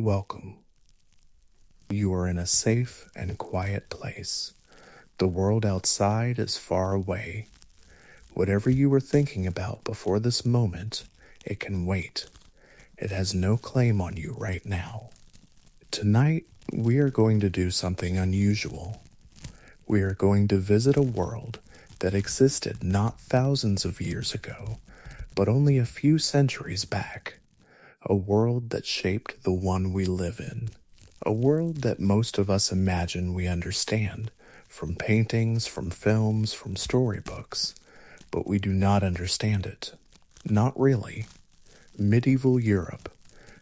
Welcome. You are in a safe and quiet place. The world outside is far away. Whatever you were thinking about before this moment, it can wait. It has no claim on you right now. Tonight, we are going to do something unusual. We are going to visit a world that existed not thousands of years ago, but only a few centuries back. A world that shaped the one we live in. A world that most of us imagine we understand, from paintings, from films, from storybooks, but we do not understand it. Not really. Medieval Europe,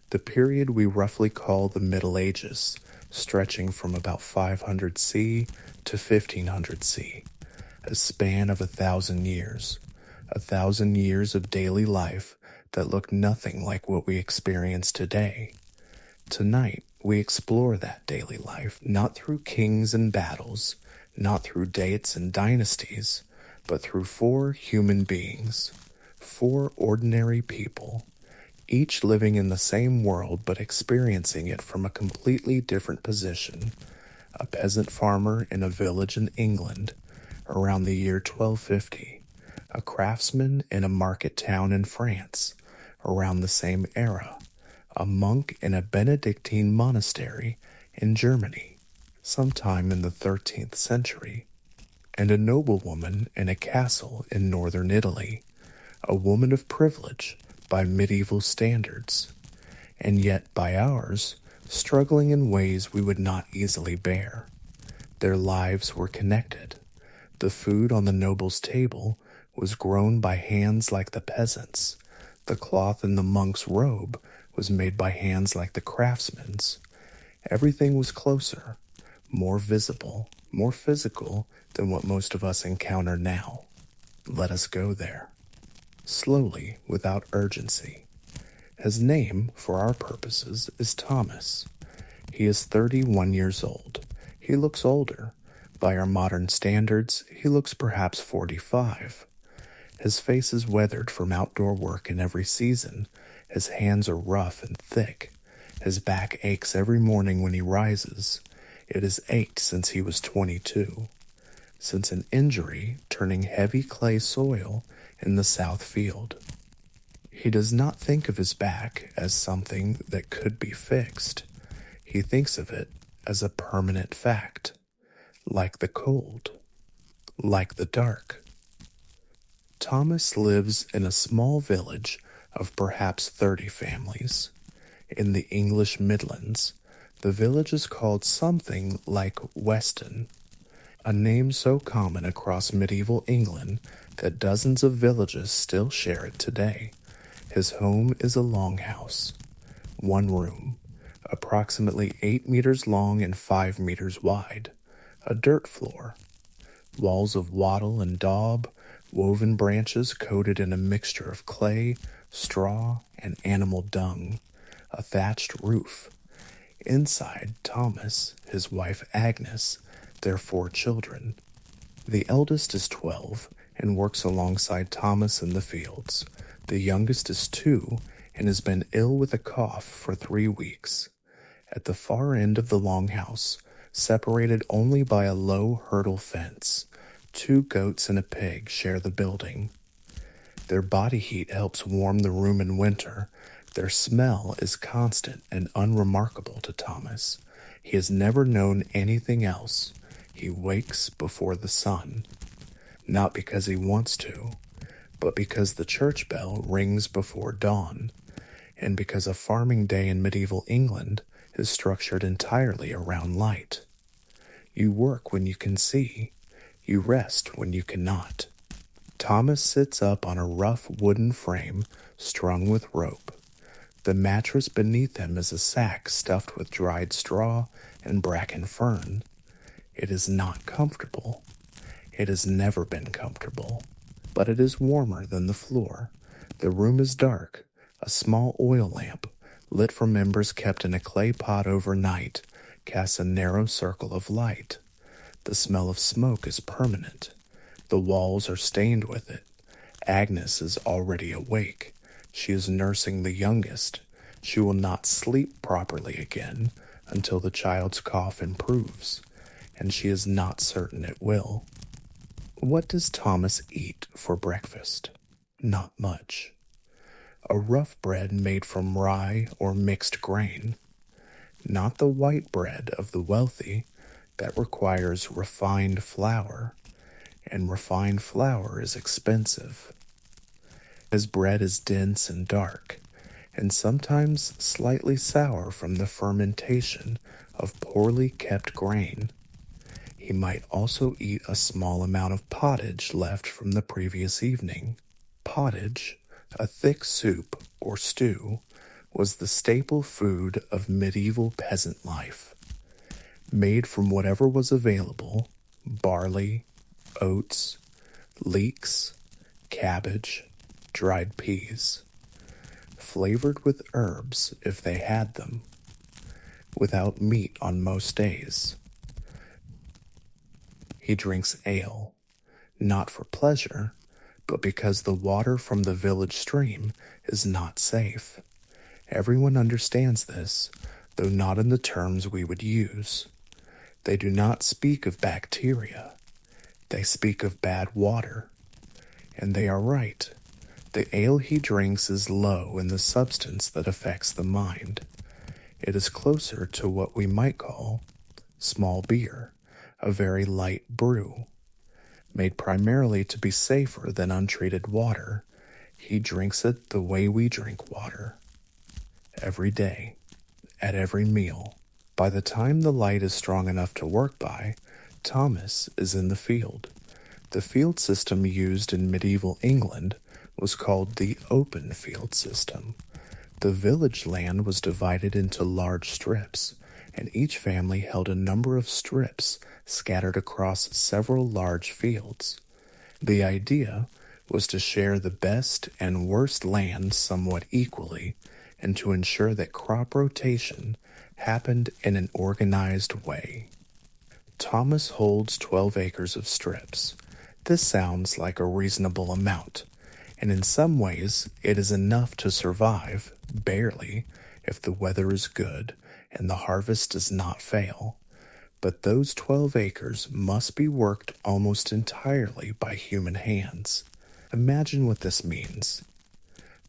the period we roughly call the Middle Ages, stretching from about 500 C to 1500 C, a span of 1,000 years. 1,000 years of daily life that look nothing like what we experience today. Tonight, we explore that daily life, not through kings and battles, not through dates and dynasties, but through 4 human beings, 4 ordinary people, each living in the same world but experiencing it from a completely different position. A peasant farmer in a village in England around the year 1250. A craftsman in a market town in France around the same era, a monk in a Benedictine monastery in Germany sometime in the 13th century, and a noblewoman in a castle in northern Italy, a woman of privilege by medieval standards, and yet by ours, struggling in ways we would not easily bear. Their lives were connected. The food on the noble's table was grown by hands like the peasants. The cloth in the monk's robe was made by hands like the craftsman's. Everything was closer, more visible, more physical than what most of us encounter now. Let us go there. Slowly, without urgency. His name, for our purposes, is Thomas. He is 31 years old. He looks older. By our modern standards, he looks perhaps 45. His face is weathered from outdoor work in every season. His hands are rough and thick. His back aches every morning when he rises. It has ached since he was 22. Since an injury turning heavy clay soil in the south field. He does not think of his back as something that could be fixed. He thinks of it as a permanent fact. Like the cold. Like the dark. Thomas lives in a small village of perhaps 30 families. In the English Midlands, the village is called something like Weston, a name so common across medieval England that dozens of villages still share it today. His home is a longhouse, 1 room, approximately 8 meters long and 5 meters wide, a dirt floor, walls of wattle and daub, woven branches coated in a mixture of clay, straw, and animal dung, a thatched roof. Inside, Thomas, his wife Agnes, their 4 children. The eldest is 12 and works alongside Thomas in the fields. The youngest is 2 and has been ill with a cough for 3 weeks. At the far end of the longhouse, separated only by a low hurdle fence, 2 goats and a pig share the building. Their body heat helps warm the room in winter. Their smell is constant and unremarkable to Thomas. He has never known anything else. He wakes before the sun. Not because he wants to, but because the church bell rings before dawn, and because a farming day in medieval England is structured entirely around light. You work when you can see. You rest when you cannot. Thomas sits up on a rough wooden frame strung with rope. The mattress beneath him is a sack stuffed with dried straw and bracken fern. It is not comfortable. It has never been comfortable, but it is warmer than the floor. The room is dark. A small oil lamp, lit from embers kept in a clay pot overnight, casts a narrow circle of light. The smell of smoke is permanent. The walls are stained with it. Agnes is already awake. She is nursing the youngest. She will not sleep properly again until the child's cough improves, and she is not certain it will. What does Thomas eat for breakfast? Not much. A rough bread made from rye or mixed grain, not the white bread of the wealthy that requires refined flour, and refined flour is expensive. His bread is dense and dark, and sometimes slightly sour from the fermentation of poorly kept grain. He might also eat a small amount of pottage left from the previous evening. Pottage, a thick soup or stew, was the staple food of medieval peasant life. Made from whatever was available: barley, oats, leeks, cabbage, dried peas, flavored with herbs if they had them, without meat on most days. He drinks ale, not for pleasure, but because the water from the village stream is not safe. Everyone understands this, though not in the terms we would use. They do not speak of bacteria. They speak of bad water. And they are right. The ale he drinks is low in the substance that affects the mind. It is closer to what we might call small beer, a very light brew. Made primarily to be safer than untreated water, he drinks it the way we drink water. Every day, at every meal. By the time the light is strong enough to work by, Thomas is in the field. The field system used in medieval England was called the open field system. The village land was divided into large strips, and each family held a number of strips scattered across several large fields. The idea was to share the best and worst land somewhat equally, and to ensure that crop rotation happened in an organized way. Thomas holds 12 acres of strips. This sounds like a reasonable amount, and in some ways it is enough to survive, barely, if the weather is good and the harvest does not fail. But those 12 acres must be worked almost entirely by human hands. Imagine what this means.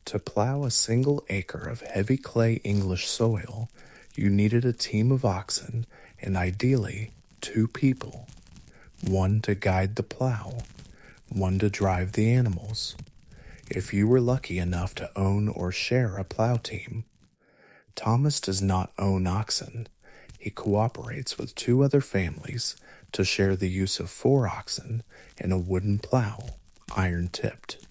To plow a single acre of heavy clay English soil, you needed a team of oxen and ideally 2 people, one to guide the plow, one to drive the animals. If you were lucky enough to own or share a plow team. Thomas does not own oxen. He cooperates with 2 other families to share the use of 4 oxen and a wooden plow, iron-tipped.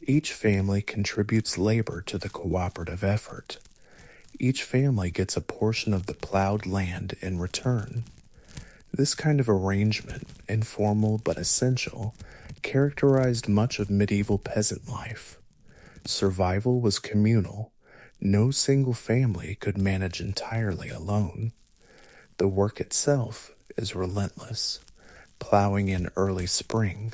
Each family contributes labor to the cooperative effort. Each family gets a portion of the plowed land in return. This kind of arrangement, informal but essential, characterized much of medieval peasant life. Survival was communal. No single family could manage entirely alone. The work itself is relentless, plowing in early spring,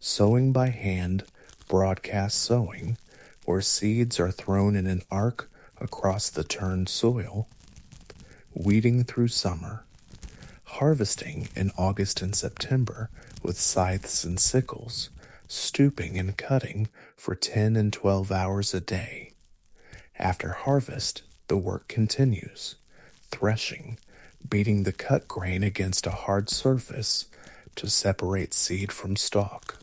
sowing by hand, broadcast sowing, where seeds are thrown in an arc across the turned soil, weeding through summer, harvesting in August and September with scythes and sickles, stooping and cutting for 10 and 12 hours a day. After harvest, the work continues, threshing, beating the cut grain against a hard surface to separate seed from stalk,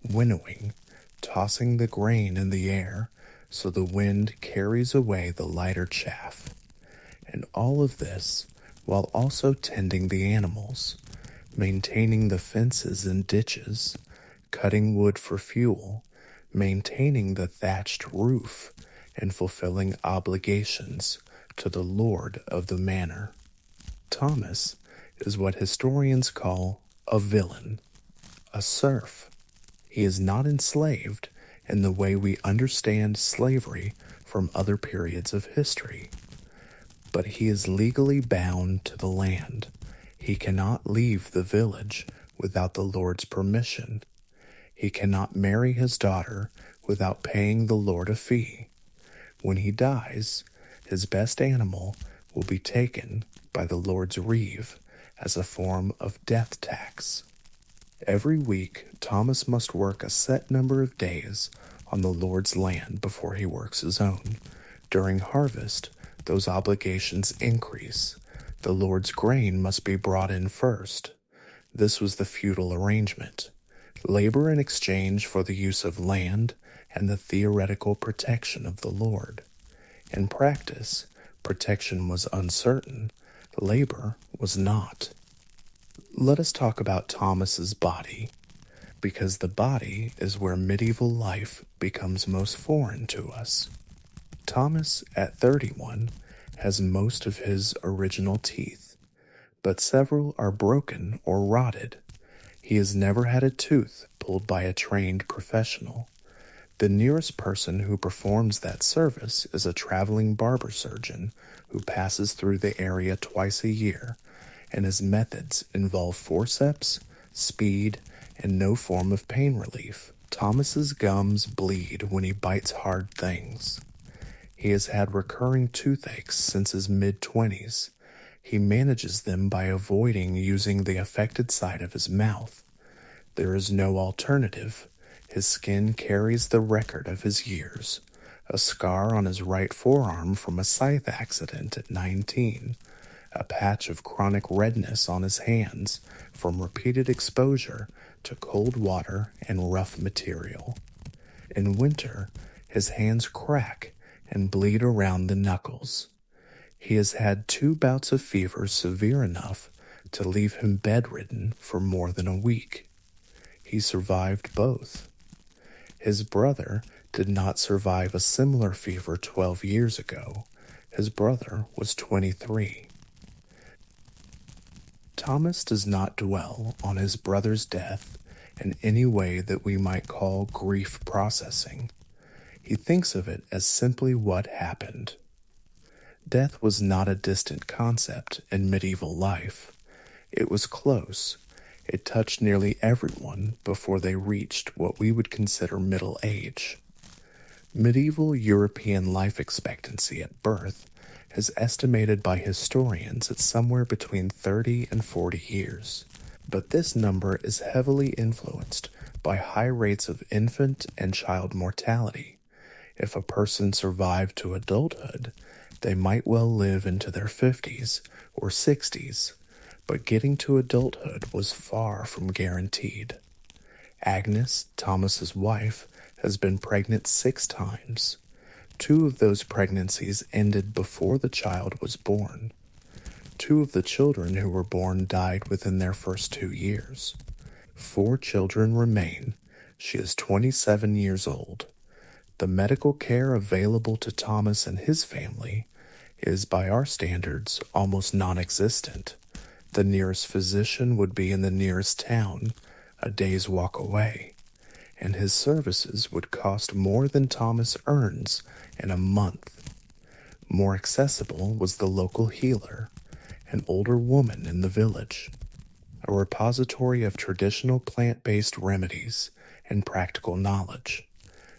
winnowing, tossing the grain in the air so the wind carries away the lighter chaff, and all of this while also tending the animals, maintaining the fences and ditches, cutting wood for fuel, maintaining the thatched roof, and fulfilling obligations to the lord of the manor. Thomas is what historians call a villain, a serf. He is not enslaved in the way we understand slavery from other periods of history, but he is legally bound to the land. He cannot leave the village without the lord's permission. He cannot marry his daughter without paying the lord a fee. When he dies, his best animal will be taken by the Lord's reeve as a form of death tax. Every week, Thomas must work a set number of days on the Lord's land before he works his own. During harvest, those obligations increase. The Lord's grain must be brought in first. This was the feudal arrangement. Labor in exchange for the use of land and the theoretical protection of the Lord. In practice, protection was uncertain, labor was not. Let us talk about Thomas's body, because the body is where medieval life becomes most foreign to us. Thomas, at 31, has most of his original teeth, but several are broken or rotted. He has never had a tooth pulled by a trained professional. The nearest person who performs that service is a traveling barber surgeon who passes through the area twice a year, and his methods involve forceps, speed, and no form of pain relief. Thomas's gums bleed when he bites hard things. He has had recurring toothaches since his mid-20s. He manages them by avoiding using the affected side of his mouth. There is no alternative. His skin carries the record of his years. A scar on his right forearm from a scythe accident at 19. A patch of chronic redness on his hands from repeated exposure to cold water and rough material. In winter, his hands crack and bleed around the knuckles. He has had 2 bouts of fever severe enough to leave him bedridden for more than a week. He survived both. His brother did not survive a similar fever 12 years ago. His brother was 23. Thomas does not dwell on his brother's death in any way that we might call grief processing. He thinks of it as simply what happened. Death was not a distant concept in medieval life. It was close. It touched nearly everyone before they reached what we would consider middle age. Medieval European life expectancy at birth is estimated by historians at somewhere between 30 and 40 years, but this number is heavily influenced by high rates of infant and child mortality. If a person survived to adulthood, they might well live into their 50s or 60s, but getting to adulthood was far from guaranteed. Agnes, Thomas's wife, has been pregnant 6 times. 2 of those pregnancies ended before the child was born. 2 of the children who were born died within their first 2 years. 4 children remain. She is 27 years old. The medical care available to Thomas and his family is, by our standards, almost non-existent. The nearest physician would be in the nearest town, a day's walk away, and his services would cost more than Thomas earns in a month. More accessible was the local healer, an older woman in the village, a repository of traditional plant-based remedies and practical knowledge.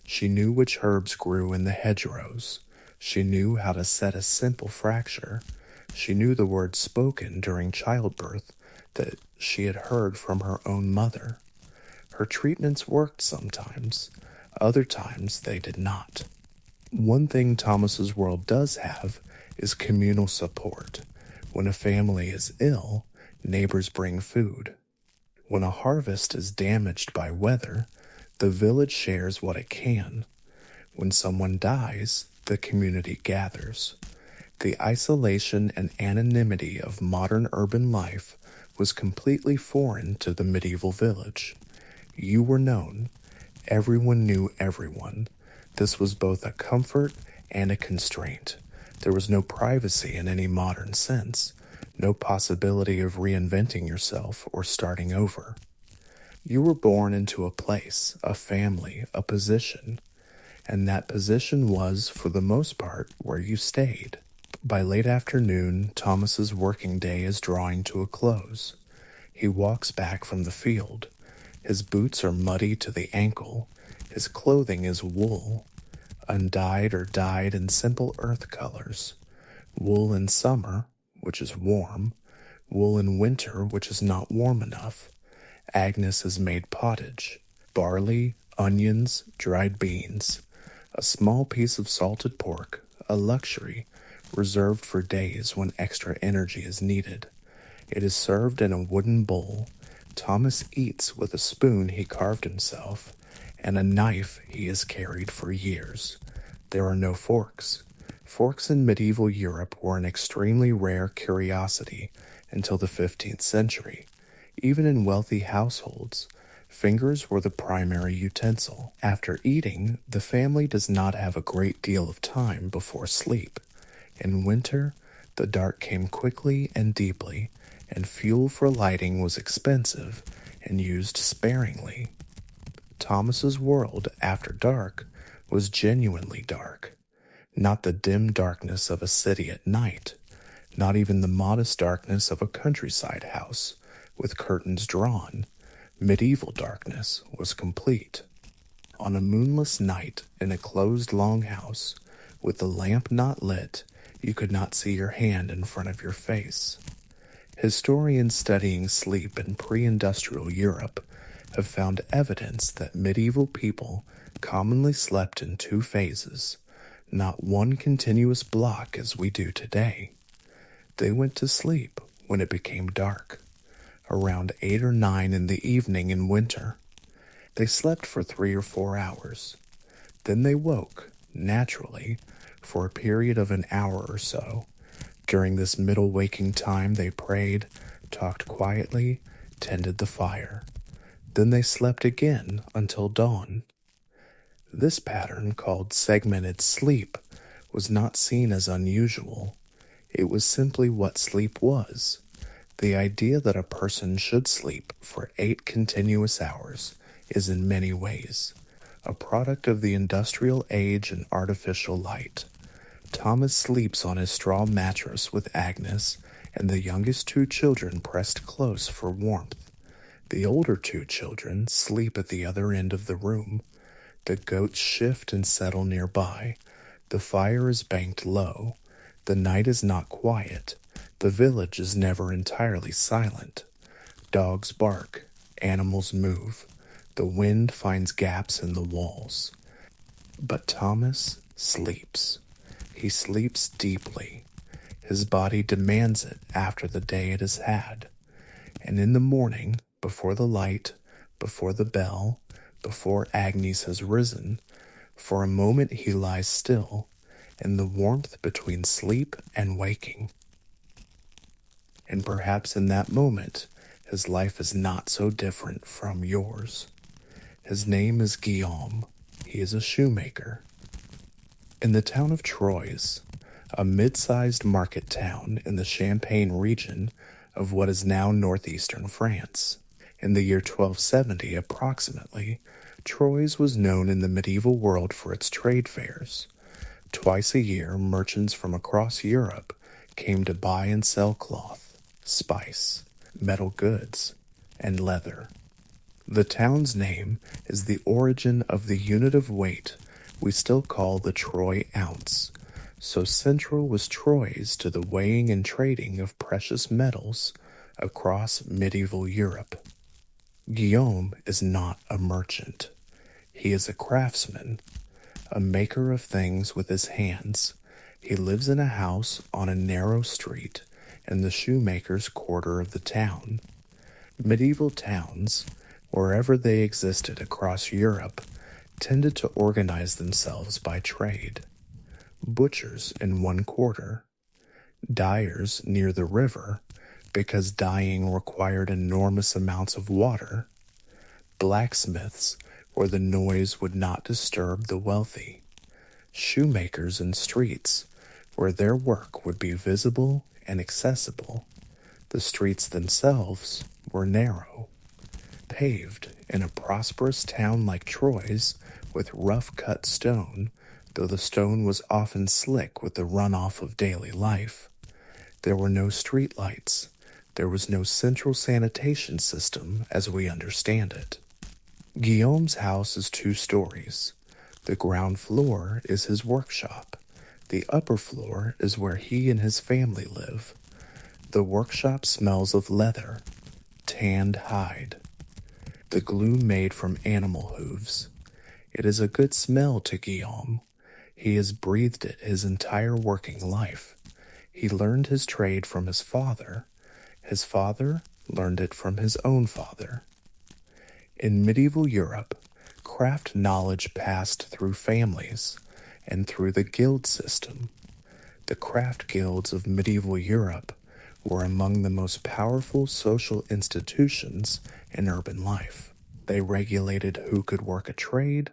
She knew which herbs grew in the hedgerows. She knew how to set a simple fracture. She knew the words spoken during childbirth that she had heard from her own mother. Her treatments worked sometimes, other times they did not. One thing Thomas's world does have is communal support. When a family is ill, neighbors bring food. When a harvest is damaged by weather, the village shares what it can. When someone dies, the community gathers. The isolation and anonymity of modern urban life was completely foreign to the medieval village. You were known. Everyone knew everyone. This was both a comfort and a constraint. There was no privacy in any modern sense, no possibility of reinventing yourself or starting over. You were born into a place, a family, a position, and that position was, for the most part, where you stayed. By late afternoon, Thomas's working day is drawing to a close. He walks back from the field. His boots are muddy to the ankle. His clothing is wool. undyed or dyed in simple earth colors. Wool in summer, which is warm, wool in winter, which is not warm enough. Agnes has made pottage, barley, onions, dried beans, a small piece of salted pork, a luxury reserved for days when extra energy is needed. It is served in a wooden bowl. Thomas eats with a spoon he carved himself and a knife he has carried for years. There are no forks. Forks in medieval Europe were an extremely rare curiosity until the 15th century. Even in wealthy households, fingers were the primary utensil. After eating, the family does not have a great deal of time before sleep. In winter, the dark came quickly and deeply, and fuel for lighting was expensive and used sparingly. Thomas's world after dark was genuinely dark, not the dim darkness of a city at night, not even the modest darkness of a countryside house with curtains drawn. Medieval darkness was complete. On a moonless night in a closed longhouse, with the lamp not lit, you could not see your hand in front of your face. Historians studying sleep in pre-industrial Europe have found evidence that medieval people commonly slept in two phases, not one continuous block as we do today. They went to sleep when it became dark, around 8 or 9 in the evening in winter. They slept for 3 or 4 hours. Then they woke, naturally, for a period of an hour or so. During this middle waking time, they prayed, talked quietly, tended the fire. Then they slept again until dawn. This pattern, called segmented sleep, was not seen as unusual. It was simply what sleep was. The idea that a person should sleep for 8 continuous hours is in many ways a product of the industrial age and artificial light. Thomas sleeps on his straw mattress with Agnes and the youngest 2 children pressed close for warmth. The older 2 children sleep at the other end of the room. The goats shift and settle nearby. The fire is banked low. The night is not quiet. The village is never entirely silent. Dogs bark. Animals move. The wind finds gaps in the walls. But Thomas sleeps. He sleeps deeply. His body demands it after the day it has had. And in the morning, before the light, before the bell, before Agnes has risen, for a moment he lies still, in the warmth between sleep and waking. And perhaps in that moment, his life is not so different from yours. His name is Guillaume. He is a shoemaker. In the town of Troyes, a mid-sized market town in the Champagne region of what is now northeastern France, in the year 1270 approximately, Troyes was known in the medieval world for its trade fairs. Twice a year, merchants from across Europe came to buy and sell cloth, spice, metal goods, and leather. The town's name is the origin of the unit of weight we still call the Troy ounce, so central was Troyes to the weighing and trading of precious metals across medieval Europe. Guillaume is not a merchant. He is a craftsman, a maker of things with his hands. He lives in a house on a narrow street in the shoemaker's quarter of the town. Medieval towns, wherever they existed across Europe, tended to organize themselves by trade. Butchers in one quarter, dyers near the river, because dyeing required enormous amounts of water, blacksmiths where the noise would not disturb the wealthy, shoemakers in streets where their work would be visible and accessible. The streets themselves were narrow, paved in a prosperous town like Troyes with rough-cut stone, though the stone was often slick with the runoff of daily life. There were no street lights. There was no central sanitation system as we understand it. Guillaume's house is 2 stories. The ground floor is his workshop. The upper floor is where he and his family live. The workshop smells of leather, tanned hide, the glue made from animal hooves. It is a good smell to Guillaume. He has breathed it his entire working life. He learned his trade from his father. His father learned it from his own father. In medieval Europe, craft knowledge passed through families and through the guild system. The craft guilds of medieval Europe were among the most powerful social institutions in urban life. They regulated who could work a trade,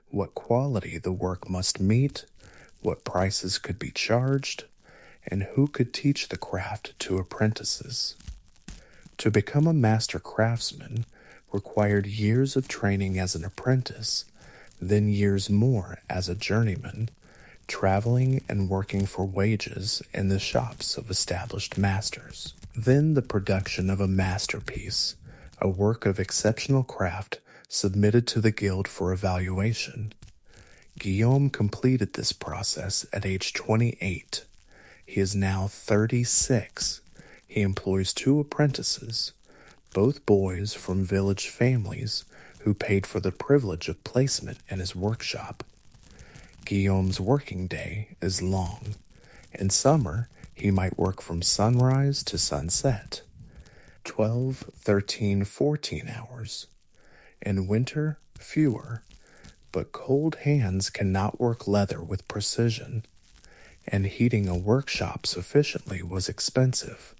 what quality the work must meet, what prices could be charged, and who could teach the craft to apprentices. To become a master craftsman required years of training as an apprentice, then years more as a journeyman, traveling and working for wages in the shops of established masters. Then the production of a masterpiece, a work of exceptional craft submitted to the guild for evaluation. Guillaume completed this process at age 28. He is now 36. He employs 2 apprentices, both boys from village families who paid for the privilege of placement in his workshop. Guillaume's working day is long. In summer, he might work from sunrise to sunset, 12, 13, 14 hours. In winter, fewer, but cold hands cannot work leather with precision, and heating a workshop sufficiently was expensive.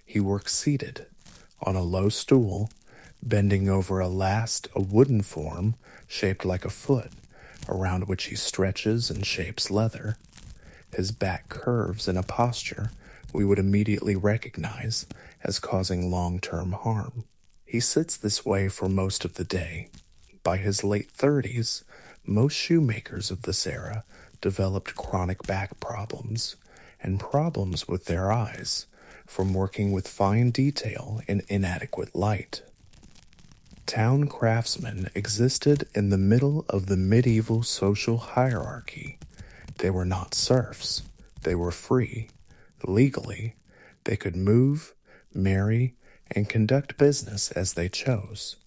He works seated, on a low stool, bending over a wooden form shaped like a foot, around which he stretches and shapes leather. His back curves in a posture we would immediately recognize as causing long-term harm. He sits this way for most of the day. By his late 30s, most shoemakers of this era developed chronic back problems and problems with their eyes from working with fine detail in inadequate light. Town craftsmen existed in the middle of the medieval social hierarchy. They were not serfs. They were free. Legally, they could move, marry, and conduct business as they chose,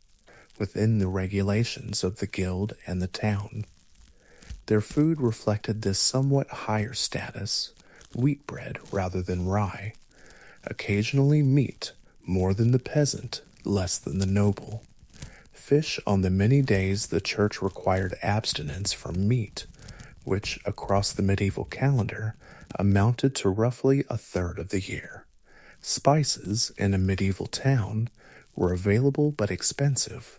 within the regulations of the guild and the town. Their food reflected this somewhat higher status, wheat bread rather than rye, occasionally meat, more than the peasant, less than the noble. Fish on the many days the church required abstinence from meat, which, across the medieval calendar, amounted to roughly a third of the year. Spices, in a medieval town, were available but expensive.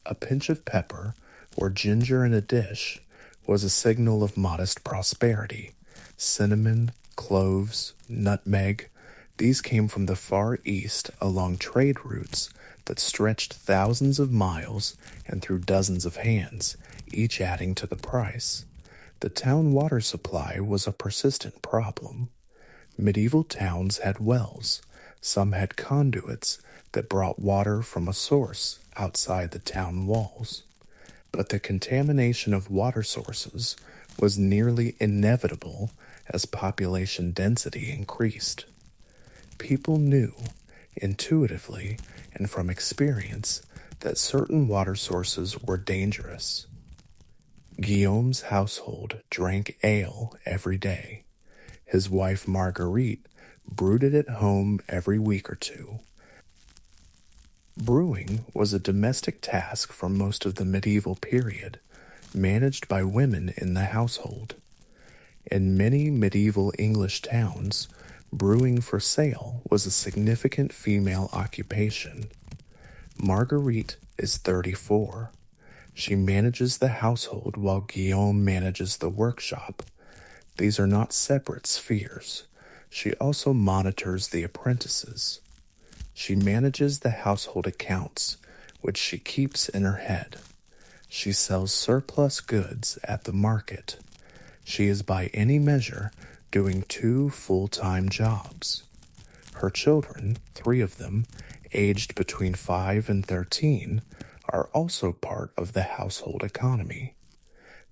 A pinch of pepper, or ginger in a dish, was a signal of modest prosperity. Cinnamon, cloves, nutmeg, these came from the Far East along trade routes that stretched thousands of miles and through dozens of hands, each adding to the price. The town water supply was a persistent problem. Medieval towns had wells. Some had conduits that brought water from a source outside the town walls. But the contamination of water sources was nearly inevitable as population density increased. People knew, intuitively and from experience, that certain water sources were dangerous. Guillaume's household drank ale every day. His wife Marguerite brewed it at home every week or 2. Brewing was a domestic task for most of the medieval period, managed by women in the household. In many medieval English towns, brewing for sale was a significant female occupation. Marguerite is 34. She manages the household while Guillaume manages the workshop. These are not separate spheres. She also monitors the apprentices. She manages the household accounts, which she keeps in her head. She sells surplus goods at the market. She is by any measure doing 2 full-time jobs. Her children, 3 of them, aged between 5 and 13, are also part of the household economy.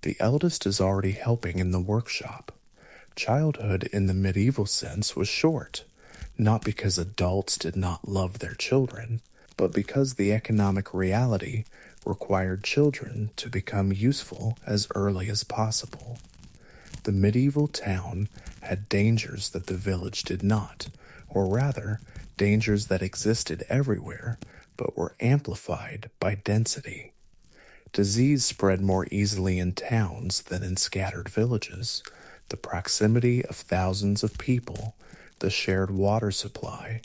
The eldest is already helping in the workshop. Childhood in the medieval sense was short, not because adults did not love their children, but because the economic reality required children to become useful as early as possible. The medieval town had dangers that the village did not, or rather, dangers that existed everywhere but were amplified by density. Disease spread more easily in towns than in scattered villages. The proximity of thousands of people, the shared water supply,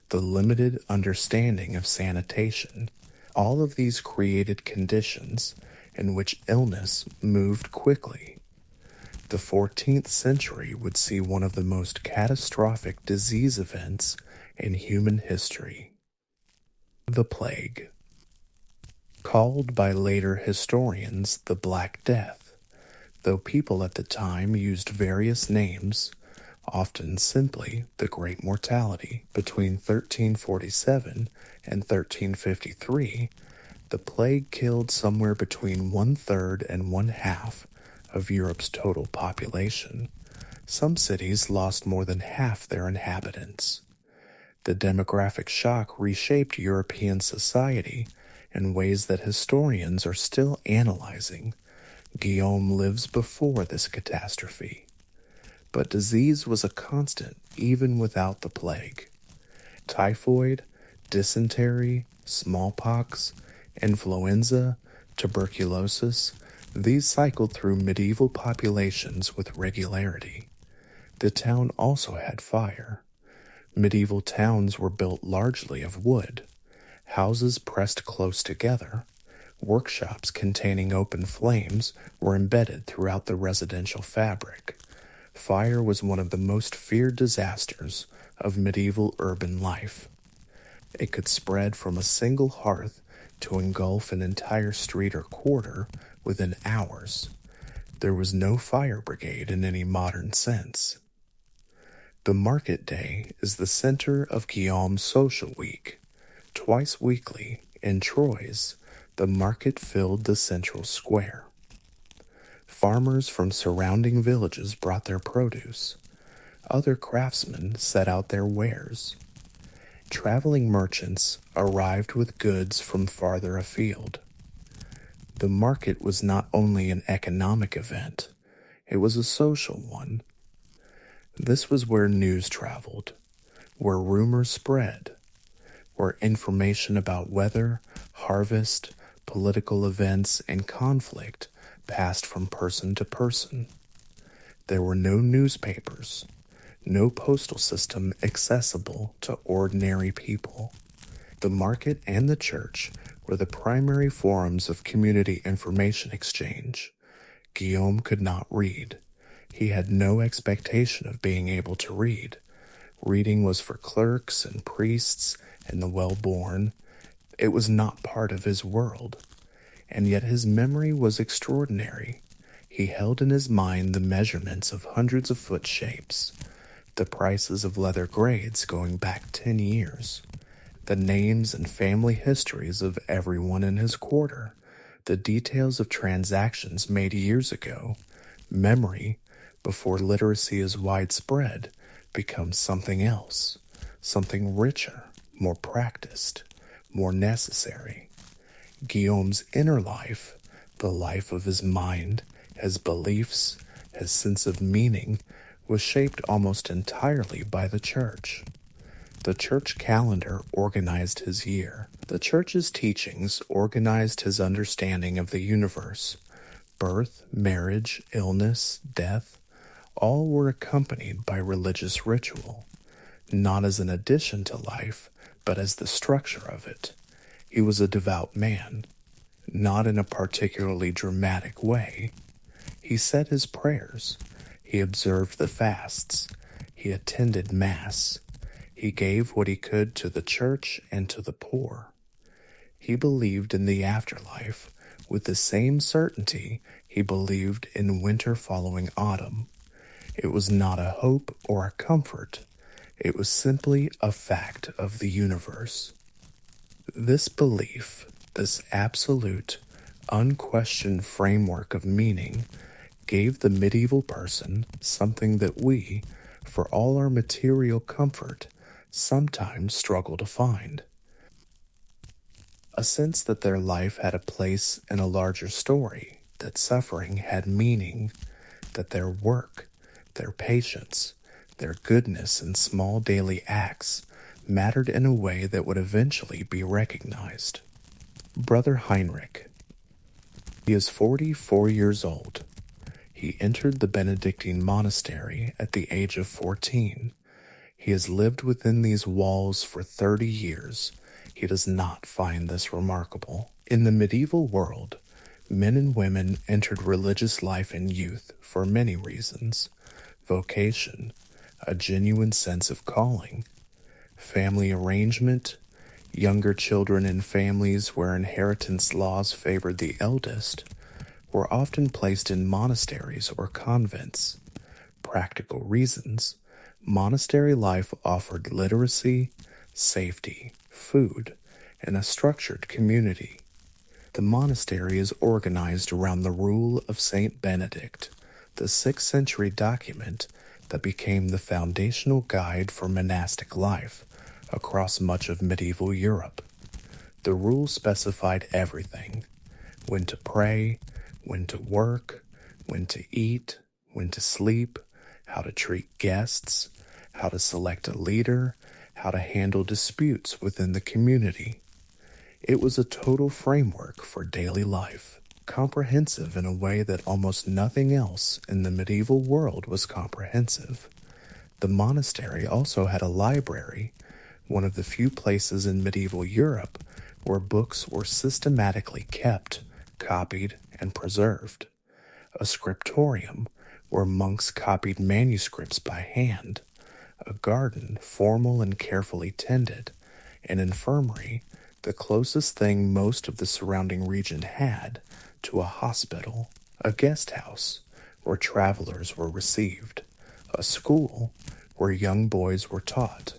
the limited understanding of sanitation, all of these created conditions in which illness moved quickly. The 14th century would see one of the most catastrophic disease events in human history. The Plague. Called by later historians the Black Death, though people at the time used various names, often simply the Great Mortality. Between 1347 and 1353, the plague killed somewhere between 1/3 and 1/2 of Europe's total population. Some cities lost more than half their inhabitants. The demographic shock reshaped European society in ways that historians are still analyzing. Guillaume lives before this catastrophe. But disease was a constant even without the plague. Typhoid, dysentery, smallpox, influenza, tuberculosis, these cycled through medieval populations with regularity. The town also had fire. Medieval towns were built largely of wood, houses pressed close together. Workshops containing open flames were embedded throughout the residential fabric. Fire was one of the most feared disasters of medieval urban life. It could spread from a single hearth to engulf an entire street or quarter within hours. There was no fire brigade in any modern sense. The market day is the center of Guillaume's social week. Twice weekly, in Troyes, the market filled the central square. Farmers from surrounding villages brought their produce. Other craftsmen set out their wares. Traveling merchants arrived with goods from farther afield. The market was not only an economic event, it was a social one. This was where news traveled, where rumors spread, where information about weather, harvest, political events, and conflict passed from person to person. There were no newspapers, no postal system accessible to ordinary people. The market and the church were the primary forums of community information exchange. Guillaume could not read. He had no expectation of being able to read. Reading was for clerks and priests and the well-born. It was not part of his world. And yet his memory was extraordinary. He held in his mind the measurements of hundreds of foot shapes, the prices of leather grades going back 10 years, the names and family histories of everyone in his quarter, the details of transactions made years ago. Memory, before literacy is widespread, becomes something else, something richer, more practiced, more necessary. Guillaume's inner life, the life of his mind, his beliefs, his sense of meaning, was shaped almost entirely by the church. The church calendar organized his year. The church's teachings organized his understanding of the universe. Birth, marriage, illness, death, all were accompanied by religious ritual, not as an addition to life, but as the structure of it. He was a devout man, not in a particularly dramatic way. He said his prayers. He observed the fasts. He attended Mass. He gave what he could to the church and to the poor. He believed in the afterlife with the same certainty he believed in winter following autumn. It was not a hope or a comfort. It was simply a fact of the universe. This belief, this absolute, unquestioned framework of meaning gave the medieval person something that we, for all our material comfort, sometimes struggle to find. A sense that their life had a place in a larger story, that suffering had meaning, that their work, their patience, their goodness in small daily acts mattered in a way that would eventually be recognized. Brother Heinrich. He is 44 years old. He entered the Benedictine monastery at the age of 14. He has lived within these walls for 30 years. He does not find this remarkable. In the medieval world, men and women entered religious life in youth for many reasons: vocation, a genuine sense of calling, family arrangement, younger children in families where inheritance laws favored the eldest were often placed in monasteries or convents. Practical reasons: monastery life offered literacy, safety, food, and a structured community. The monastery is organized around the rule of Saint Benedict, the 6th century document that became the foundational guide for monastic life across much of medieval Europe. The rule specified everything: when to pray, when to work, when to eat, when to sleep, how to treat guests, how to select a leader, how to handle disputes within the community. It was a total framework for daily life, comprehensive in a way that almost nothing else in the medieval world was comprehensive. The monastery also had a library, one of the few places in medieval Europe where books were systematically kept, copied, and preserved. A scriptorium, where monks copied manuscripts by hand. A garden, formal and carefully tended. An infirmary, the closest thing most of the surrounding region had to a hospital. A guest house, where travelers were received. A school, where young boys were taught.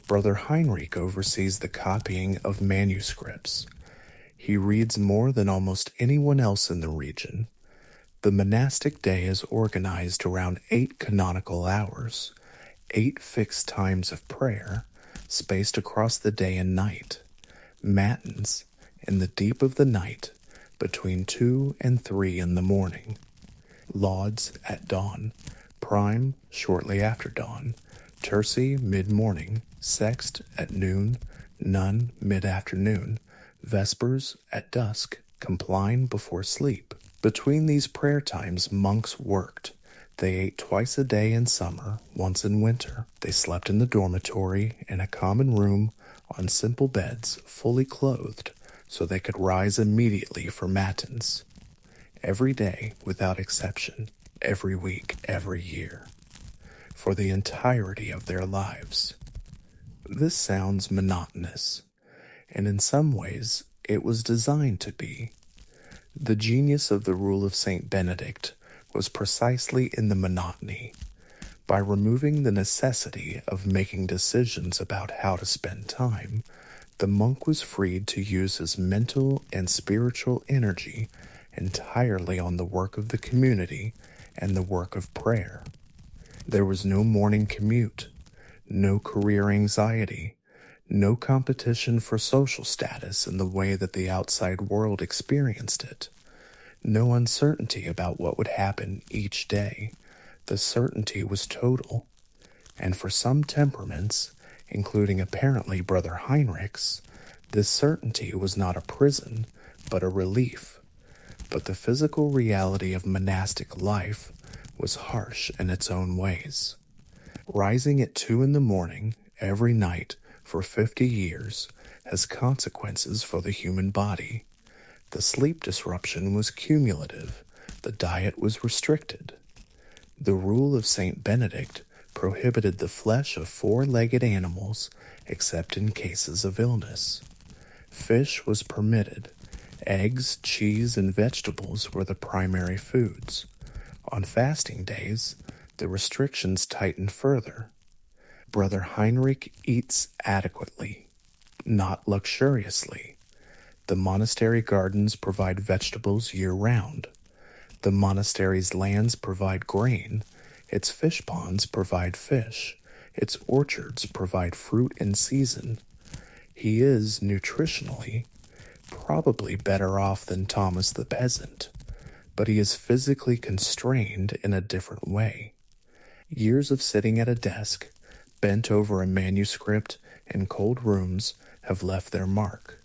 Brother Heinrich oversees the copying of manuscripts. He reads more than almost anyone else in the region. The monastic day is organized around 8 canonical hours, 8 fixed times of prayer, spaced across the day and night. Matins, in the deep of the night, between 2 and 3 in the morning. Lauds at dawn, prime shortly after dawn, tertii mid-morning, sext at noon, none mid-afternoon, vespers at dusk, compline before sleep. Between these prayer times, monks worked. They ate twice a day in summer, once in winter. They slept in the dormitory, in a common room, on simple beds, fully clothed, so they could rise immediately for matins. Every day, without exception, every week, every year, for the entirety of their lives. This sounds monotonous, and in some ways it was designed to be. The genius of the rule of Saint Benedict was precisely in the monotony. By removing the necessity of making decisions about how to spend time, the monk was freed to use his mental and spiritual energy entirely on the work of the community and the work of prayer. There was no morning commute, no career anxiety, no competition for social status in the way that the outside world experienced it, no uncertainty about what would happen each day. The certainty was total, and for some temperaments, including apparently Brother Heinrich's, this certainty was not a prison, but a relief. But the physical reality of monastic life was harsh in its own ways. Rising at 2 in the morning every night for 50 years has consequences for the human body. The sleep disruption was cumulative. The diet was restricted. The rule of Saint Benedict prohibited the flesh of 4-legged animals except in cases of illness. Fish was permitted. Eggs, cheese, and vegetables were the primary foods. On fasting days, the restrictions tightened further. Brother Heinrich eats adequately, not luxuriously. The monastery gardens provide vegetables year-round. The monastery's lands provide grain. Its fish ponds provide fish. Its orchards provide fruit in season. He is, nutritionally, probably better off than Thomas the Peasant, but he is physically constrained in a different way. Years of sitting at a desk, bent over a manuscript in cold rooms, have left their mark.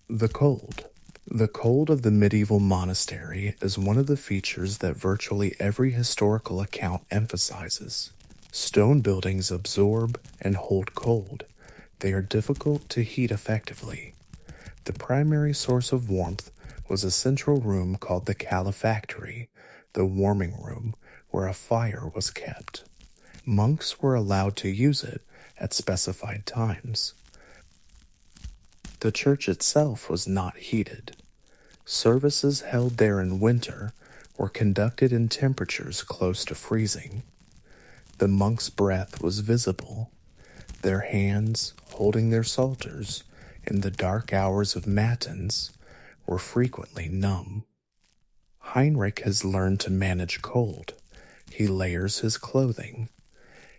The cold. The cold of the medieval monastery is one of the features that virtually every historical account emphasizes. Stone buildings absorb and hold cold. They are difficult to heat effectively. The primary source of warmth was a central room called the calefactory, the warming room, where a fire was kept. Monks were allowed to use it at specified times. The church itself was not heated. Services held there in winter were conducted in temperatures close to freezing. The monks' breath was visible. Their hands, holding their psalters in the dark hours of matins, were frequently numb. Heinrich has learned to manage cold. He layers his clothing.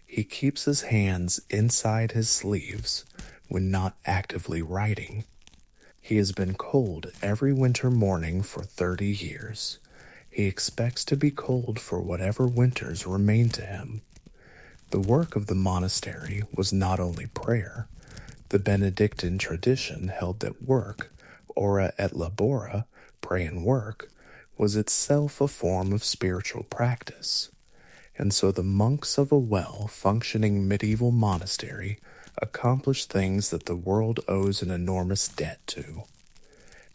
He keeps his hands inside his sleeves when not actively writing. He has been cold every winter morning for 30 years. He expects to be cold for whatever winters remain to him. The work of the monastery was not only prayer. The Benedictine tradition held that work, ora et labora, pray and work, was itself a form of spiritual practice. And so the monks of a well-functioning medieval monastery accomplished things that the world owes an enormous debt to.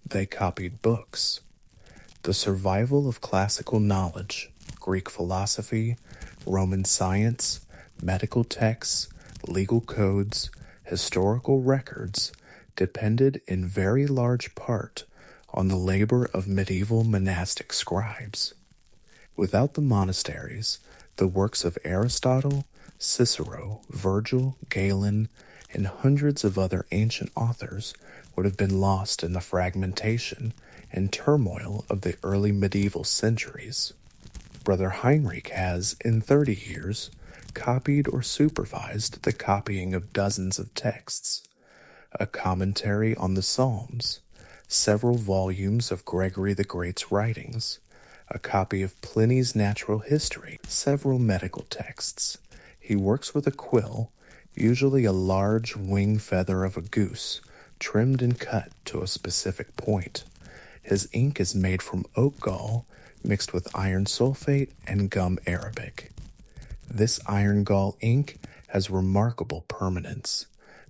They copied books. The survival of classical knowledge, Greek philosophy, Roman science, medical texts, legal codes, historical records, depended in very large part on the labor of medieval monastic scribes. Without the monasteries, the works of Aristotle, Cicero, Virgil, Galen, and hundreds of other ancient authors would have been lost in the fragmentation and turmoil of the early medieval centuries. Brother Heinrich has, in 30 years, copied or supervised the copying of dozens of texts, a commentary on the Psalms, several volumes of Gregory the Great's writings, a copy of Pliny's Natural History, several medical texts. He works with a quill, usually a large wing feather of a goose, trimmed and cut to a specific point. His ink is made from oak gall mixed with iron sulfate and gum arabic. This iron gall ink has remarkable permanence.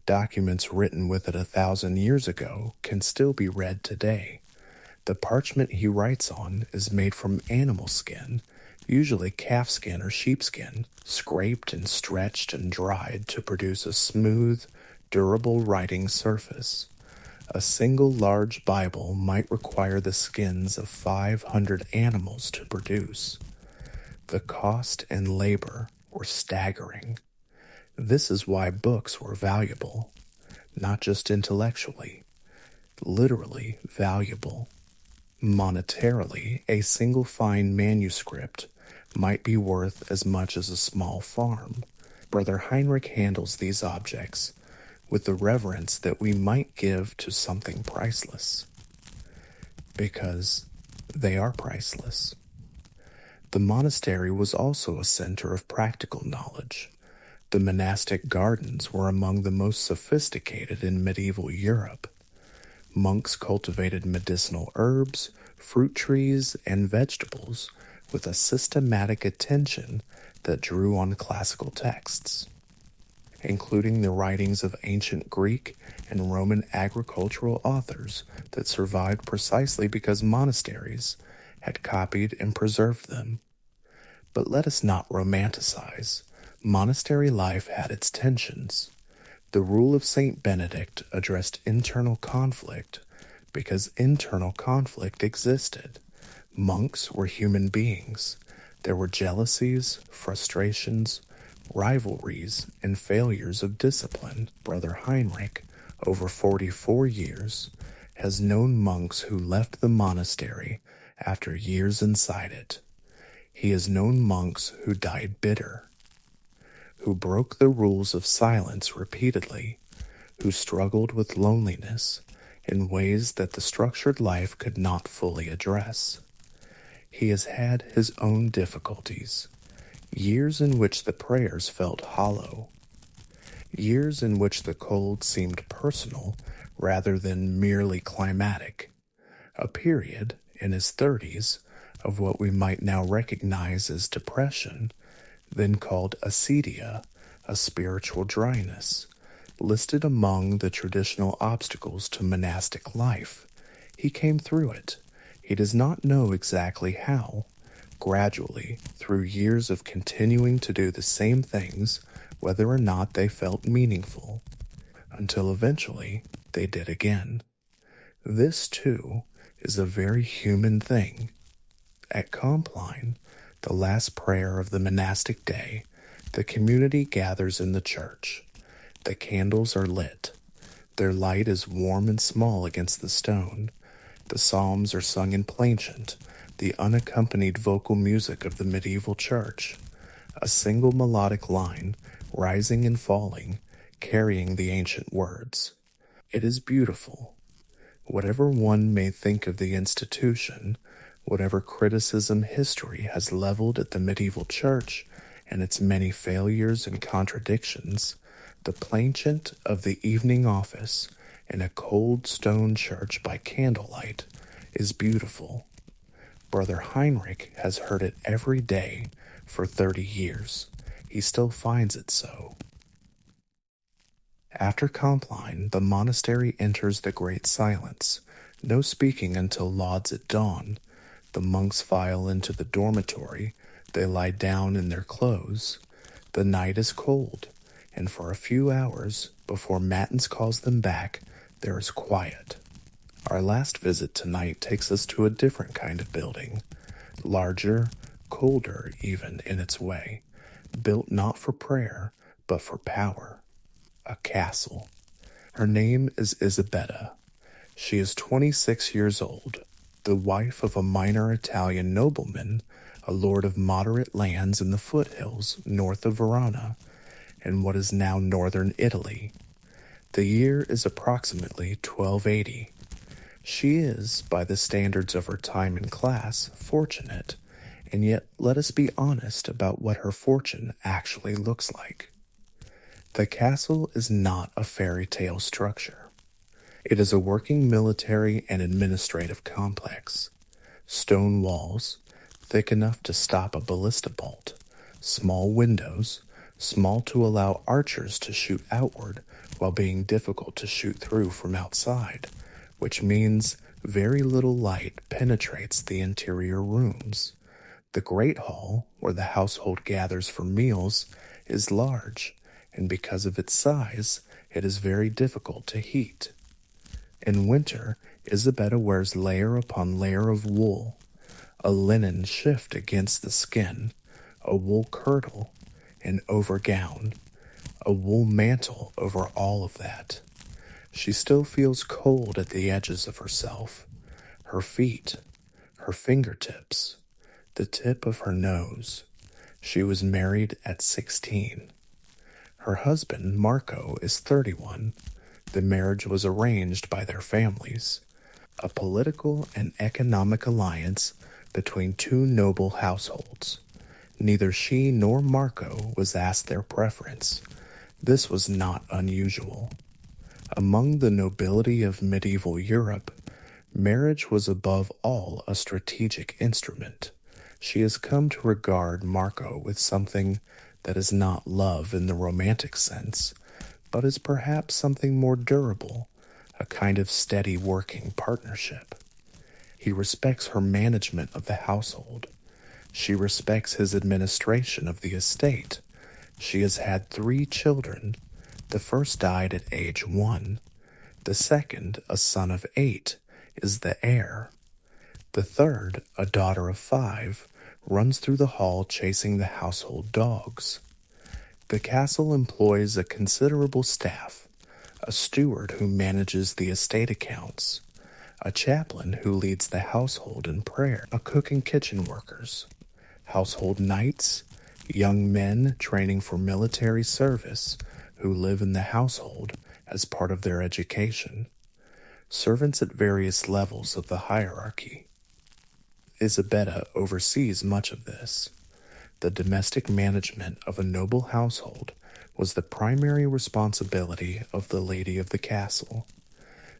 Documents written with it 1,000 years ago can still be read today. The parchment he writes on is made from animal skin, usually calfskin or sheepskin, scraped and stretched and dried to produce a smooth, durable writing surface. A single large Bible might require the skins of 500 animals to produce. The cost and labor were staggering. This is why books were valuable, not just intellectually, literally valuable. Monetarily, a single fine manuscript might be worth as much as a small farm. Brother Heinrich handles these objects with the reverence that we might give to something priceless, because they are priceless. The monastery was also a center of practical knowledge. The monastic gardens were among the most sophisticated in medieval Europe. Monks cultivated medicinal herbs, fruit trees, and vegetables with a systematic attention that drew on classical texts, including the writings of ancient Greek and Roman agricultural authors that survived precisely because monasteries had copied and preserved them. But let us not romanticize. Monastery life had its tensions. The rule of Saint Benedict addressed internal conflict because internal conflict existed. Monks were human beings. There were jealousies, frustrations, rivalries, and failures of discipline. Brother Heinrich, over 44 years, has known monks who left the monastery after years inside it. He has known monks who died bitter, who broke the rules of silence repeatedly, who struggled with loneliness in ways that the structured life could not fully address. He has had his own difficulties, years in which the prayers felt hollow, years in which the cold seemed personal rather than merely climatic, a period in his 30s of what we might now recognize as depression, then called acedia, a spiritual dryness, listed among the traditional obstacles to monastic life. He came through it. He does not know exactly how. Gradually, through years of continuing to do the same things, whether or not they felt meaningful, until eventually they did again. This, too, is a very human thing. At Compline, the last prayer of the monastic day, the community gathers in the church. The candles are lit. Their light is warm and small against the stone. The psalms are sung in plainchant, the unaccompanied vocal music of the medieval church. A single melodic line, rising and falling, carrying the ancient words. It is beautiful. Whatever one may think of the institution, whatever criticism history has leveled at the medieval church and its many failures and contradictions, the plainchant of the evening office in a cold stone church by candlelight is beautiful. Brother Heinrich has heard it every day for 30 years. He still finds it so. After Compline, the monastery enters the great silence, no speaking until lauds at dawn. The monks file into the dormitory. They lie down in their clothes. The night is cold, and for a few hours, before Matins calls them back, there is quiet. Our last visit tonight takes us to a different kind of building, larger, colder even in its way, built not for prayer, but for power. A castle. Her name is Isabetta. She is 26 years old, the wife of a minor Italian nobleman, a lord of moderate lands in the foothills north of Verona, in what is now northern Italy. The year is approximately 1280. She is, by the standards of her time and class, fortunate, and yet let us be honest about what her fortune actually looks like. The castle is not a fairy tale structure. It is a working military and administrative complex. Stone walls, thick enough to stop a ballista bolt, small windows, small to allow archers to shoot outward while being difficult to shoot through from outside, which means very little light penetrates the interior rooms. The great hall, where the household gathers for meals, is large, and because of its size, it is very difficult to heat. In winter, Isabetta wears layer upon layer of wool, a linen shift against the skin, a wool kirtle, an overgown, a wool mantle over all of that. She still feels cold at the edges of herself, her feet, her fingertips, the tip of her nose. She was married at 16. Her husband, Marco, is 31. The marriage was arranged by their families, a political and economic alliance between two noble households. Neither she nor Marco was asked their preference. This was not unusual. Among the nobility of medieval Europe, marriage was above all a strategic instrument. She has come to regard Marco with something that is not love in the romantic sense, but is perhaps something more durable, a kind of steady working partnership. He respects her management of the household. She respects his administration of the estate. She has had 3 children. The first died at age 1. The second, a son of 8, is the heir. The third, a daughter of 5, runs through the hall chasing the household dogs. The castle employs a considerable staff, a steward who manages the estate accounts, a chaplain who leads the household in prayer, a cook and kitchen workers, household knights, young men training for military service who live in the household as part of their education, servants at various levels of the hierarchy. Isabella oversees much of this. The domestic management of a noble household was the primary responsibility of the lady of the castle.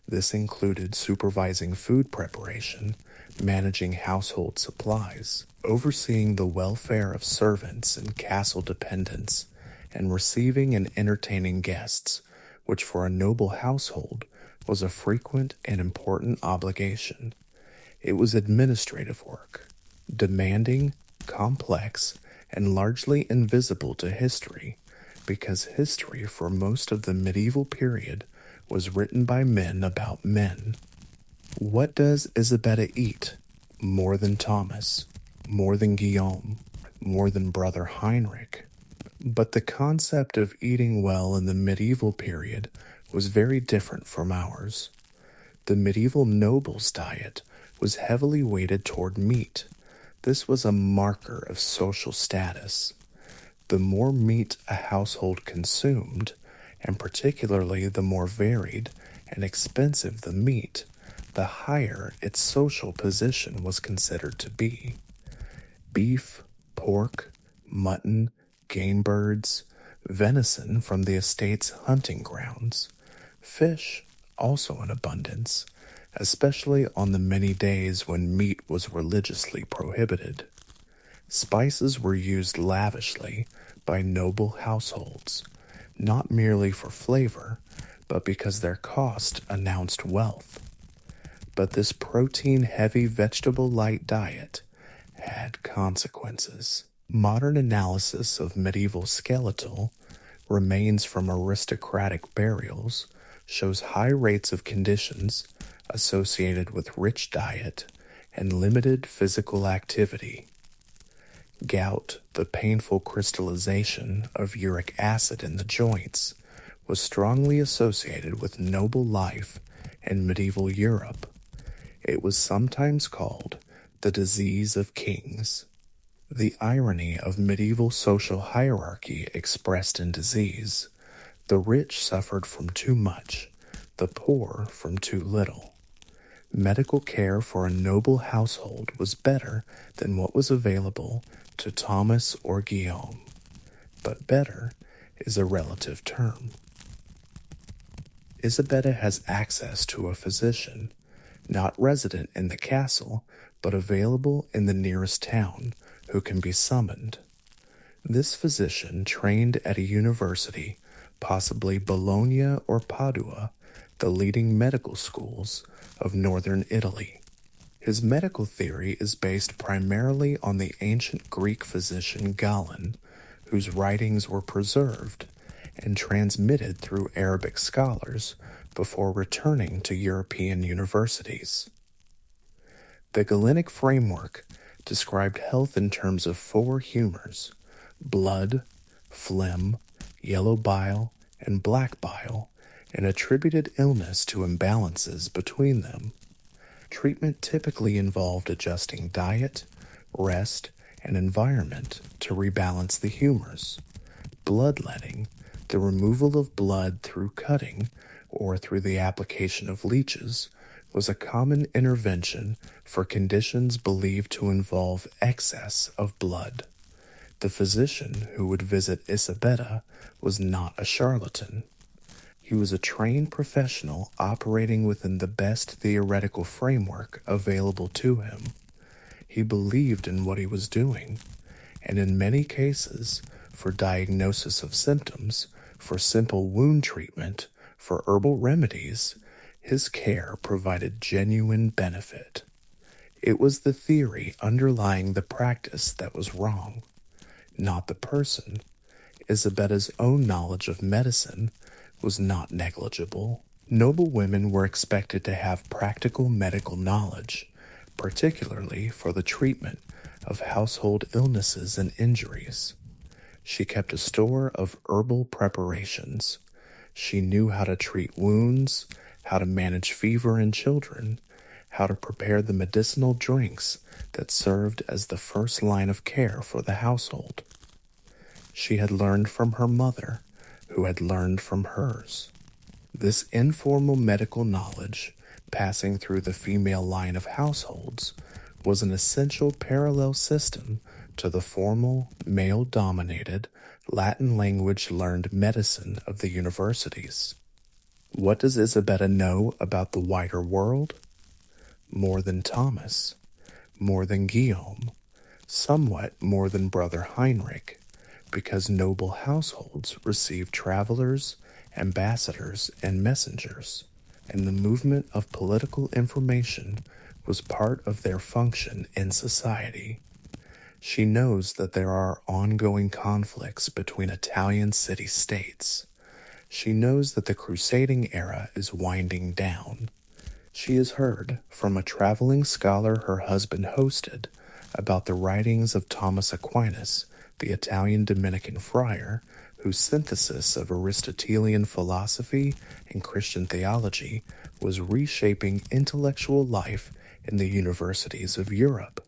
This included supervising food preparation, managing household supplies, overseeing the welfare of servants and castle dependents, and receiving and entertaining guests, which for a noble household was a frequent and important obligation. It was administrative work, demanding, complex, and largely invisible to history, because history for most of the medieval period was written by men about men. What does Isabella eat? More than Thomas, more than Guillaume, more than Brother Heinrich. But the concept of eating well in the medieval period was very different from ours. The medieval noble's diet was heavily weighted toward meat. This was a marker of social status. The more meat a household consumed, and particularly the more varied and expensive the meat, the higher its social position was considered to be. Beef, pork, mutton, game birds, venison from the estate's hunting grounds, fish, also in abundance, especially on the many days when meat was religiously prohibited. Spices were used lavishly by noble households, not merely for flavor, but because their cost announced wealth. But this protein-heavy vegetable-light diet had consequences. Modern analysis of medieval skeletal remains from aristocratic burials shows high rates of conditions associated with rich diet and limited physical activity. Gout, the painful crystallization of uric acid in the joints, was strongly associated with noble life in medieval Europe. It was sometimes called the disease of kings. The irony of medieval social hierarchy expressed in disease. The rich suffered from too much, the poor from too little. Medical care for a noble household was better than what was available to Thomas or Guillaume, but better is a relative term. Isabella has access to a physician, not resident in the castle, but available in the nearest town, who can be summoned. This physician trained at a university, possibly Bologna or Padua, the leading medical schools of northern Italy. His medical theory is based primarily on the ancient Greek physician Galen, whose writings were preserved and transmitted through Arabic scholars before returning to European universities. The Galenic framework described health in terms of four humors: blood, phlegm, yellow bile, and black bile, and attributed illness to imbalances between them. Treatment typically involved adjusting diet, rest, and environment to rebalance the humors. Bloodletting, the removal of blood through cutting or through the application of leeches, was a common intervention for conditions believed to involve excess of blood. The physician who would visit Isabella was not a charlatan. He was a trained professional operating within the best theoretical framework available to him. He believed in what he was doing, and in many cases, for diagnosis of symptoms, for simple wound treatment, for herbal remedies, his care provided genuine benefit. It was the theory underlying the practice that was wrong, not the person. Isabella's own knowledge of medicine was not negligible. Noble women were expected to have practical medical knowledge, particularly for the treatment of household illnesses and injuries. She kept a store of herbal preparations. She knew how to treat wounds, how to manage fever in children, how to prepare the medicinal drinks that served as the first line of care for the household. She had learned from her mother, who had learned from hers. This informal medical knowledge, passing through the female line of households, was an essential parallel system to the formal, male-dominated, Latin language-learned medicine of the universities. What does Isabella know about the wider world? More than Thomas, more than Guillaume, somewhat more than Brother Heinrich, because noble households received travelers, ambassadors, and messengers, and the movement of political information was part of their function in society. She knows that there are ongoing conflicts between Italian city-states. She knows that the crusading era is winding down. She has heard from a traveling scholar her husband hosted about the writings of Thomas Aquinas, the Italian Dominican friar, whose synthesis of Aristotelian philosophy and Christian theology was reshaping intellectual life in the universities of Europe.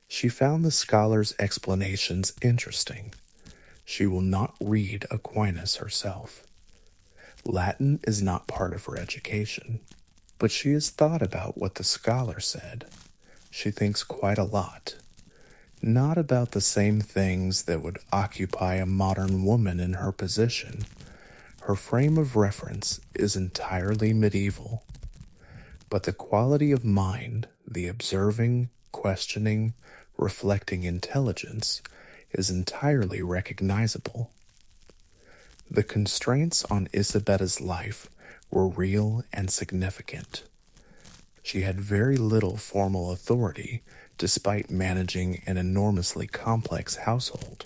She found the scholar's explanations interesting. She will not read Aquinas herself. Latin is not part of her education, but she has thought about what the scholar said. She thinks quite a lot. Not about the same things that would occupy a modern woman in her position. Her frame of reference is entirely medieval. But the quality of mind, the observing, questioning, reflecting intelligence, is entirely recognizable. The constraints on Isabetta's life were real and significant. She had very little formal authority despite managing an enormously complex household.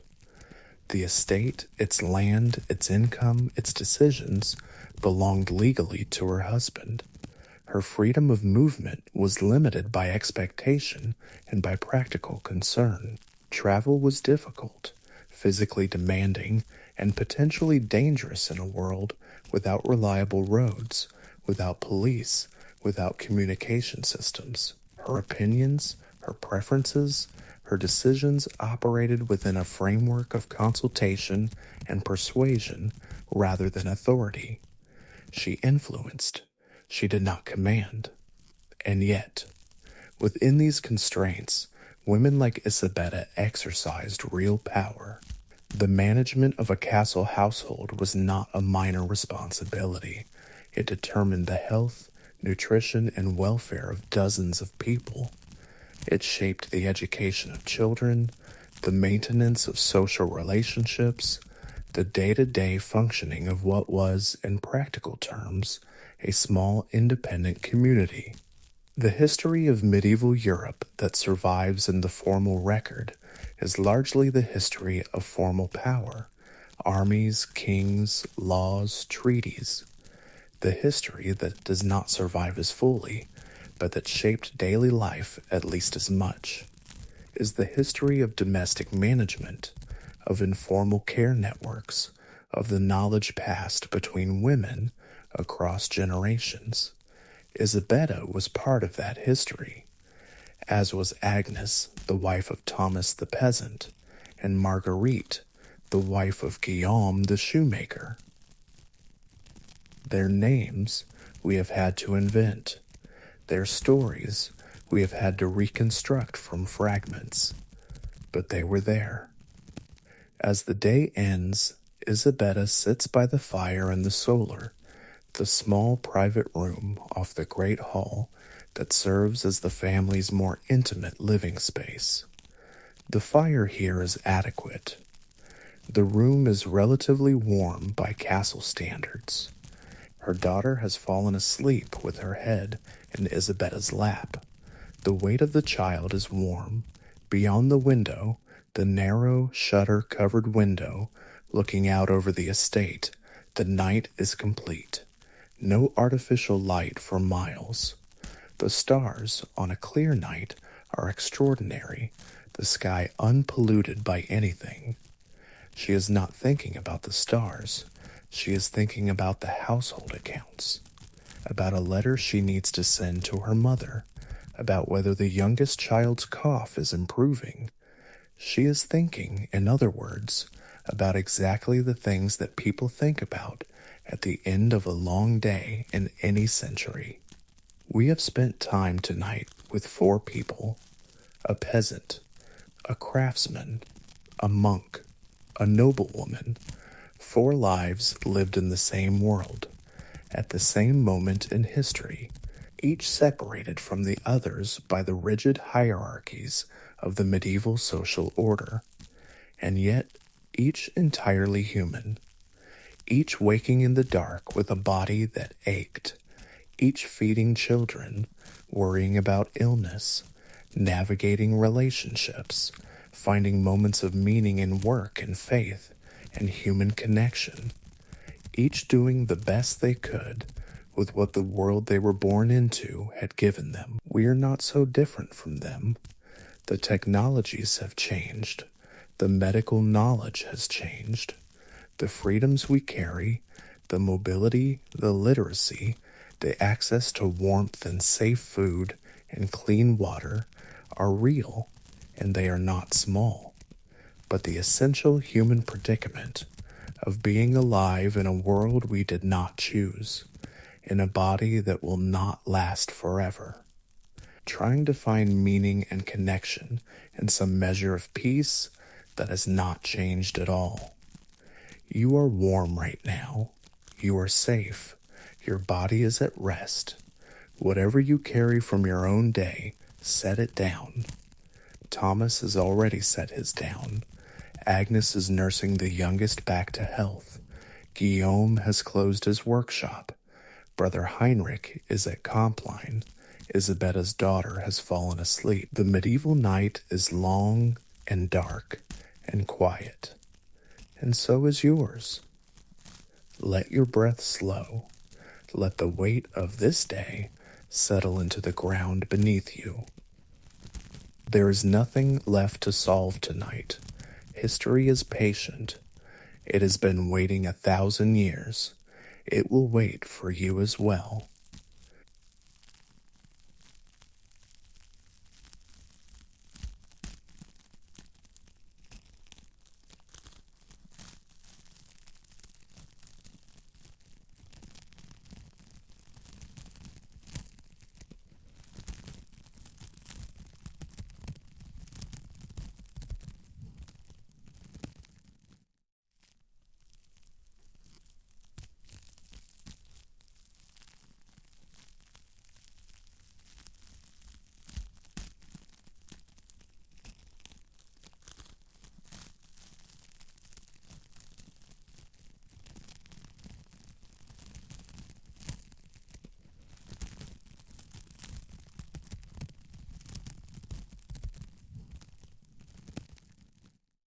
The estate, its land, its income, its decisions belonged legally to her husband. Her freedom of movement was limited by expectation and by practical concern. Travel was difficult, physically demanding, and potentially dangerous in a world without reliable roads, without police, without communication systems. Her opinions, her preferences, her decisions operated within a framework of consultation and persuasion rather than authority. She influenced. She did not command. And yet, within these constraints, women like Isabella exercised real power. The management of a castle household was not a minor responsibility. It determined the health, nutrition, and welfare of dozens of people. It shaped the education of children, the maintenance of social relationships, the day-to-day functioning of what was, in practical terms, a small independent community. The history of medieval Europe that survives in the formal record is largely the history of formal power, armies, kings, laws, treaties. The history that does not survive as fully, but that shaped daily life at least as much, is the history of domestic management, of informal care networks, of the knowledge passed between women across generations. Isabella was part of that history, as was Agnes, the wife of Thomas the peasant, and Marguerite, the wife of Guillaume the shoemaker. Their names we have had to invent. Their stories we have had to reconstruct from fragments. But they were there. As the day ends, Isabella sits by the fire in the solar, the small private room off the great hall that serves as the family's more intimate living space. The fire here is adequate. The room is relatively warm by castle standards. Her daughter has fallen asleep with her head in Isabella's lap. The weight of the child is warm. Beyond the window, the narrow, shutter-covered window looking out over the estate, the night is complete. No artificial light for miles. The stars, on a clear night, are extraordinary, the sky unpolluted by anything. She is not thinking about the stars. She is thinking about the household accounts, about a letter she needs to send to her mother, about whether the youngest child's cough is improving. She is thinking, in other words, about exactly the things that people think about at the end of a long day in any century. We have spent time tonight with 4 people: a peasant, a craftsman, a monk, a noblewoman. 4 lives lived in the same world, at the same moment in history, each separated from the others by the rigid hierarchies of the medieval social order, and yet each entirely human, each waking in the dark with a body that ached, each feeding children, worrying about illness, navigating relationships, finding moments of meaning in work and faith and human connection, each doing the best they could with what the world they were born into had given them. We are not so different from them. The technologies have changed. The medical knowledge has changed. The freedoms we carry, the mobility, the literacy, the access to warmth and safe food and clean water are real, and they are not small. But the essential human predicament of being alive in a world we did not choose, in a body that will not last forever, trying to find meaning and connection in some measure of peace that has not changed at all. You are warm right now. You are safe. Your body is at rest. Whatever you carry from your own day, set it down. Thomas has already set his down. Agnes is nursing the youngest back to health. Guillaume has closed his workshop. Brother Heinrich is at Compline. Isabetta's daughter has fallen asleep. The medieval night is long and dark and quiet, and so is yours. Let your breath slow. Let the weight of this day settle into the ground beneath you. There is nothing left to solve tonight. History is patient. It has been waiting 1,000 years. It will wait for you as well.